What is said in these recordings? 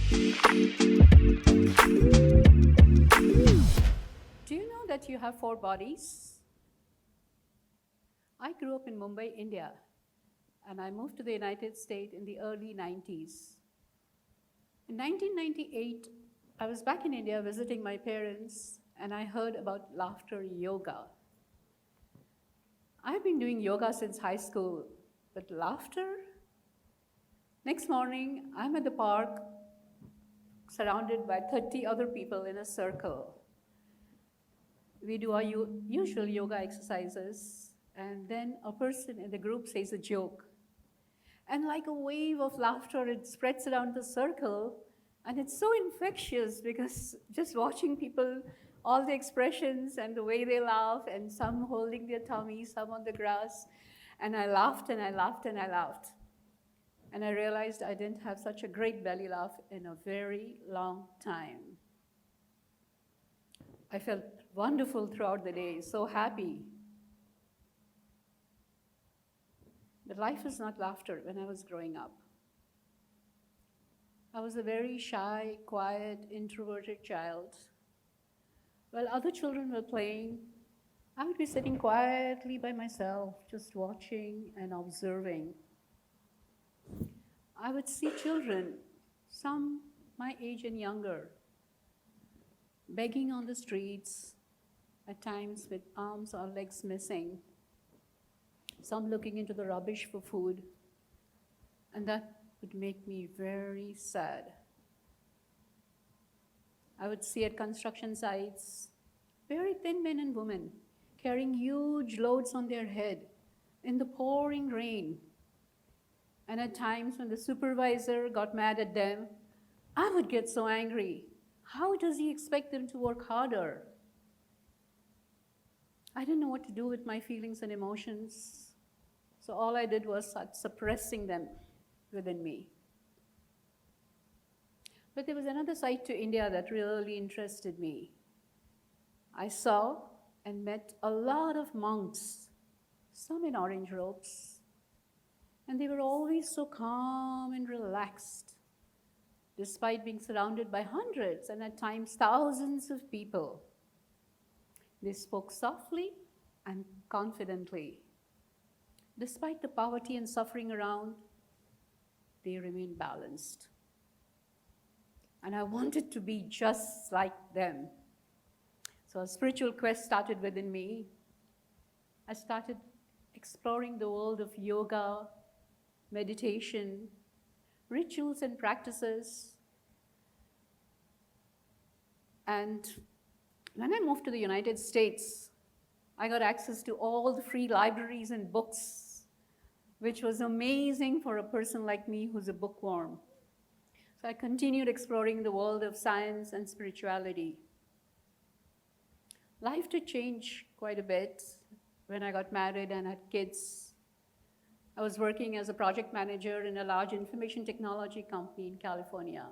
Do you know that you have 4 bodies? I grew up in Mumbai, India, and I moved to the United States in the early 90s. In 1998, I was back in India visiting my parents, and I heard about laughter yoga. I've been doing yoga since high school, but laughter? Next morning, I'm at the park surrounded by 30 other people in a circle. We do our usual yoga exercises, and then a person in the group says a joke. And like a wave of laughter, it spreads around the circle, and it's so infectious because just watching people, all the expressions and the way they laugh, and some holding their tummy, some on the grass, and I laughed and I laughed and I laughed. And I realized I didn't have such a great belly laugh in a very long time. I felt wonderful throughout the day, so happy. But life is not laughter when I was growing up. I was a very shy, quiet, introverted child. While other children were playing, I would be sitting quietly by myself, just watching and observing. I would see children, some my age and younger, begging on the streets, at times with arms or legs missing, some looking into the rubbish for food, and that would make me very sad. I would see at construction sites very thin men and women carrying huge loads on their head in the pouring rain. And at times when the supervisor got mad at them, I would get so angry. How does he expect them to work harder? I didn't know what to do with my feelings and emotions, so all I did was start suppressing them within me. But there was another side to India that really interested me. I saw and met a lot of monks, some in orange robes, and they were always so calm and relaxed, despite being surrounded by hundreds and at times thousands of people. They spoke softly and confidently. Despite the poverty and suffering around, they remained balanced. And I wanted to be just like them. So a spiritual quest started within me. I started exploring the world of yoga, meditation, rituals and practices. And when I moved to the United States, I got access to all the free libraries and books, which was amazing for a person like me who's a bookworm. So I continued exploring the world of science and spirituality. Life did change quite a bit when I got married and had kids. I was working as a project manager in a large information technology company in California.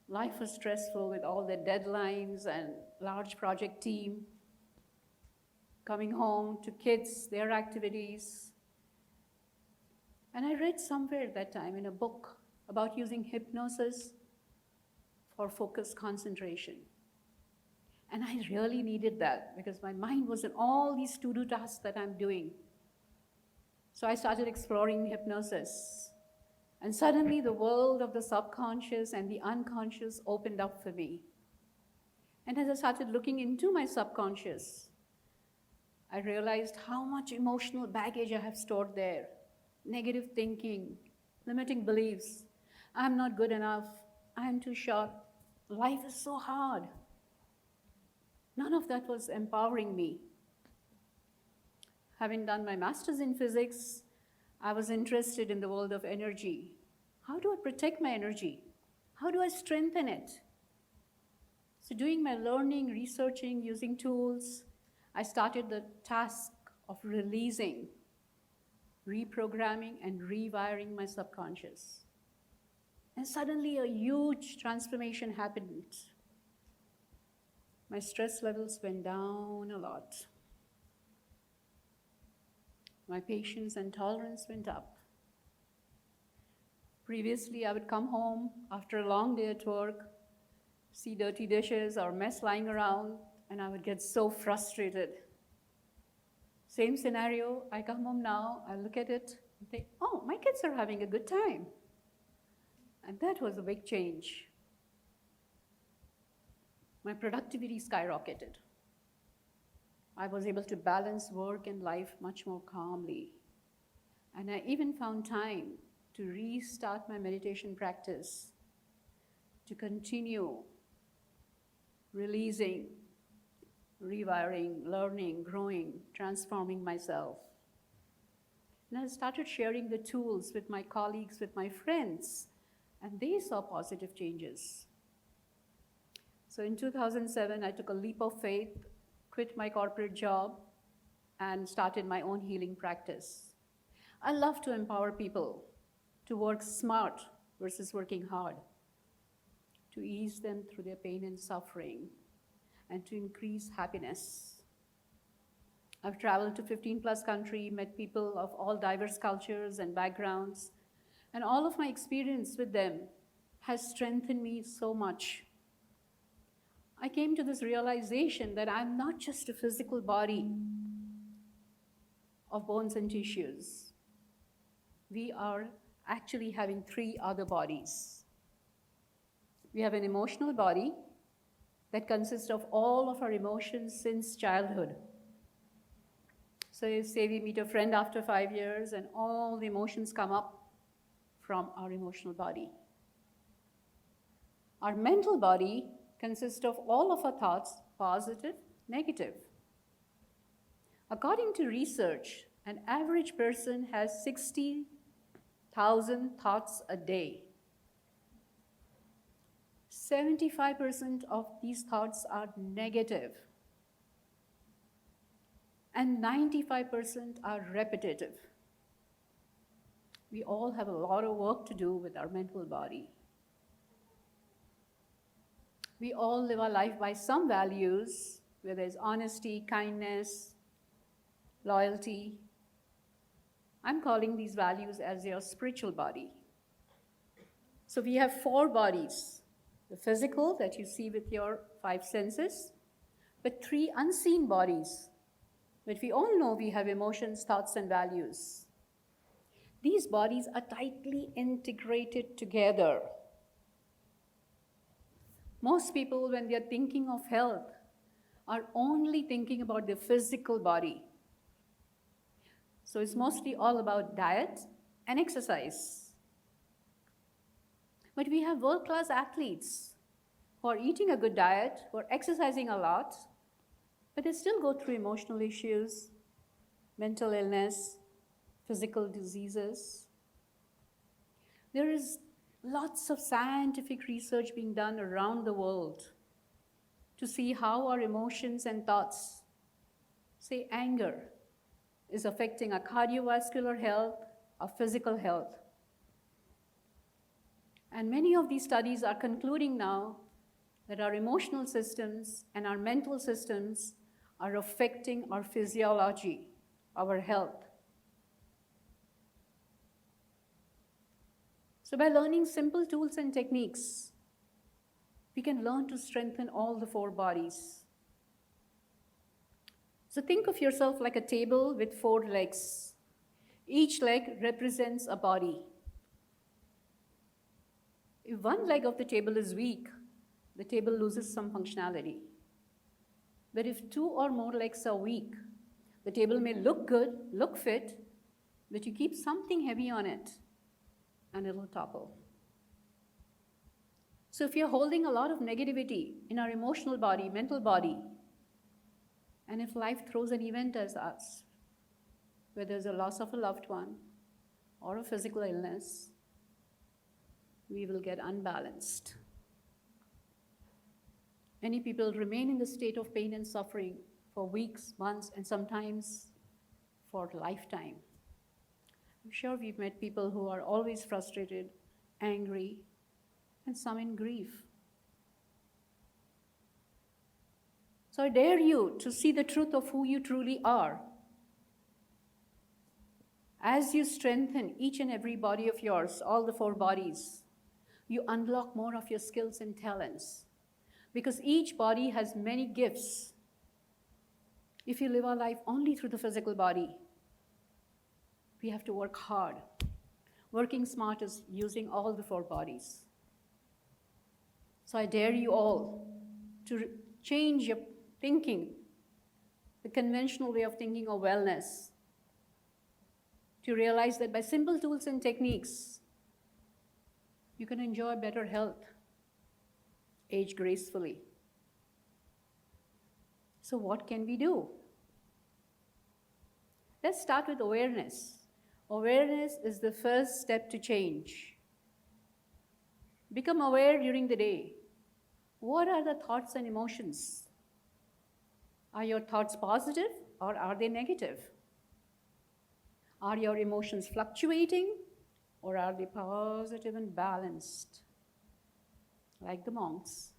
Life was stressful with all the deadlines and large project team. Coming home to kids, their activities. And I read somewhere at that time in a book about using hypnosis for focused concentration. And I really needed that because my mind was in all these to-do tasks that I'm doing. So I started exploring hypnosis. And suddenly the world of the subconscious and the unconscious opened up for me. And as I started looking into my subconscious, I realized how much emotional baggage I have stored there. Negative thinking, limiting beliefs. I'm not good enough. I'm too short. Life is so hard. None of that was empowering me. Having done my master's in physics, I was interested in the world of energy. How do I protect my energy? How do I strengthen it? So doing my learning, researching, using tools, I started the task of releasing, reprogramming, and rewiring my subconscious. And suddenly a huge transformation happened. My stress levels went down a lot. My patience and tolerance went up. Previously, I would come home after a long day at work, see dirty dishes or mess lying around, and I would get so frustrated. Same scenario, I come home now, I look at it, and think, oh, my kids are having a good time. And that was a big change. My productivity skyrocketed. I was able to balance work and life much more calmly. And I even found time to restart my meditation practice, to continue releasing, rewiring, learning, growing, transforming myself. And I started sharing the tools with my colleagues, with my friends, and they saw positive changes. So in 2007, I took a leap of faith, quit my corporate job, and started my own healing practice. I love to empower people to work smart versus working hard, to ease them through their pain and suffering, and to increase happiness. I've traveled to 15 plus countries, met people of all diverse cultures and backgrounds, and all of my experience with them has strengthened me so much. I came to this realization that I'm not just a physical body of bones and tissues. We are actually having 3 other bodies. We have an emotional body that consists of all of our emotions since childhood. So say we meet a friend after 5 years and all the emotions come up from our emotional body. Our mental body consists of all of our thoughts, positive, negative. According to research, an average person has 60,000 thoughts a day. 75% of these thoughts are negative, and 95% are repetitive. We all have a lot of work to do with our mental body. We all live our life by some values, where there's honesty, kindness, loyalty. I'm calling these values as your spiritual body. So we have 4 bodies: the physical that you see with your 5 senses, but 3 unseen bodies. But we all know we have emotions, thoughts, and values. These bodies are tightly integrated together. Most people, when they are thinking of health, are only thinking about the physical body. So it's mostly all about diet and exercise. But we have world-class athletes who are eating a good diet, who are exercising a lot, but they still go through emotional issues, mental illness, physical diseases. There is lots of scientific research being done around the world to see how our emotions and thoughts, say anger, is affecting our cardiovascular health, our physical health. And many of these studies are concluding now that our emotional systems and our mental systems are affecting our physiology, our health. So by learning simple tools and techniques, we can learn to strengthen all the 4 bodies. So think of yourself like a table with 4 legs. Each leg represents a body. If one leg of the table is weak, the table loses some functionality. But if 2 or more legs are weak, the table may look good, look fit, but you keep something heavy on it, and it'll topple. So if you're holding a lot of negativity in our emotional body, mental body, and if life throws an event at us, where there's a loss of a loved one or a physical illness, we will get unbalanced. Many people remain in the state of pain and suffering for weeks, months, and sometimes for a lifetime. I'm sure we've met people who are always frustrated, angry, and some in grief. So I dare you to see the truth of who you truly are As you strengthen each and every body of yours, all the 4 bodies, you unlock more of your skills and talents. Because each body has many gifts. If you live our life only through the physical body, we have to work hard. Working smart is using all the 4 bodies. So I dare you all to change your thinking, the conventional way of thinking of wellness, to realize that by simple tools and techniques, you can enjoy better health, age gracefully. So what can we do? Let's start with awareness. Awareness is the first step to change. Become aware during the day. What are the thoughts and emotions? Are your thoughts positive or are they negative? Are your emotions fluctuating or are they positive and balanced? Like the monks.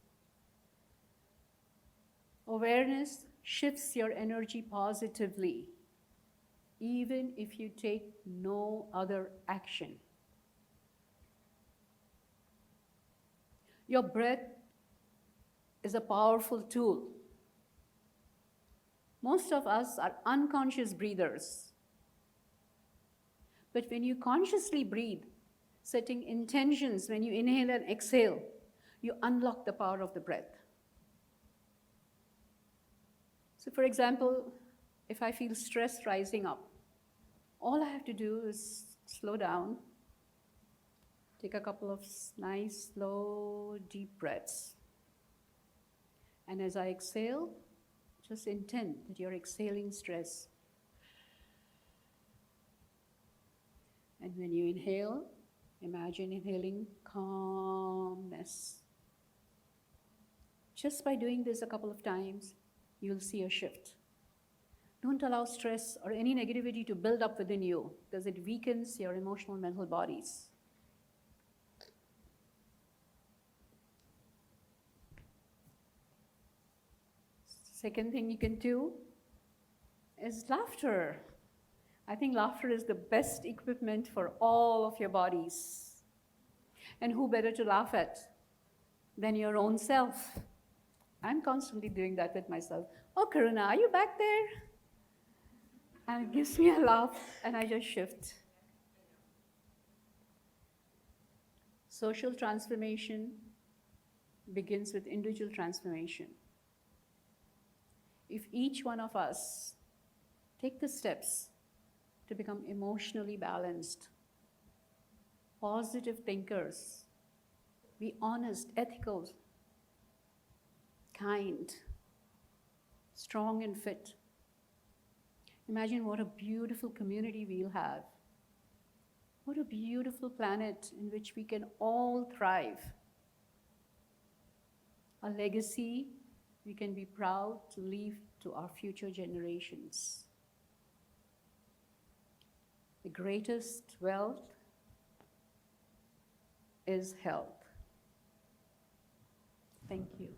Awareness shifts your energy positively, even if you take no other action. Your breath is a powerful tool. Most of us are unconscious breathers. But when you consciously breathe, setting intentions when you inhale and exhale, you unlock the power of the breath. So for example, if I feel stress rising up, all I have to do is slow down, take a couple of nice, slow, deep breaths. And as I exhale, just intend that you're exhaling stress. And when you inhale, imagine inhaling calmness. Just by doing this a couple of times, you'll see a shift. Don't allow stress or any negativity to build up within you, because it weakens your emotional, mental bodies. Second thing you can do is laughter. I think laughter is the best equipment for all of your bodies. And who better to laugh at than your own self? I'm constantly doing that with myself. Oh, Karuna, are you back there? And it gives me a laugh, and I just shift. Social transformation begins with individual transformation. If each one of us take the steps to become emotionally balanced, positive thinkers, be honest, ethical, kind, strong and fit, imagine what a beautiful community we'll have. What a beautiful planet in which we can all thrive. A legacy we can be proud to leave to our future generations. The greatest wealth is health. Thank you.